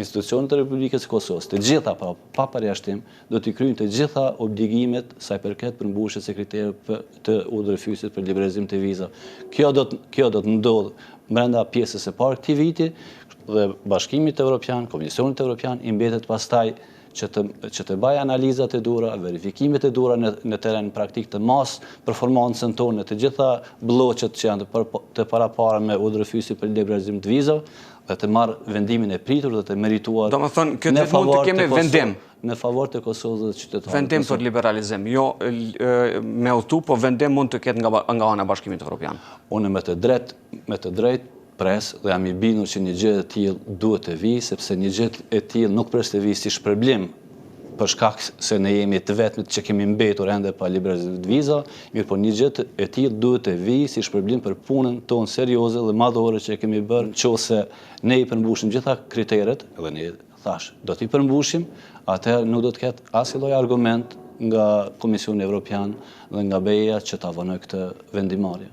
institucionet e Republikës së Kosovës, të gjitha pa përjashtim, do t'i kryejnë të gjitha obligimet sa i përket përmbushjes së kriterëve të udhëheqësit për liberalizim të vizave. Kjo do të ndodhë brenda pjesës së parë këtij viti dhe Bashkimit Evropian, Komisionit Evropian i mbetet pastaj që të bëjë analizat e duhura, verifikimet e duhura në teren praktik të mas performancën tonë, të gjitha bloqet që janë të parapara me udhëheqësit për liberalizim të vizave dhe të marrë vendimin e pritur dhe të merituar Do më thënë, këtë mund të kemi vendim. Në favor të Kosovës dhe qytetarëve. Vendim për liberalizim, jo me udhëtu, po vendim mund të ketë nga ana e Bashkimit Evropian. Unë me të drejt pres dhe jam i bindur që një gjë e tillë duhet të vijë, sepse një gjë e tillë nuk pres të vijë si shpërblim për shkak se ne jemi të vetmit që kemi mbetur ende pa liberalizim të vizave, mirë po një gjë e tillë duhet të vijë si shpërblim për punën tonë serioze dhe madhore që kemi bërë, nëse ne i përmbushim gjitha kriteret, edhe ne thash, do t'i përmbushim, atëherë nuk do të ketë asnjë lloj argument nga Komisioni Evropian dhe nga BE-ja që ta vonojë këtë vendimarrje.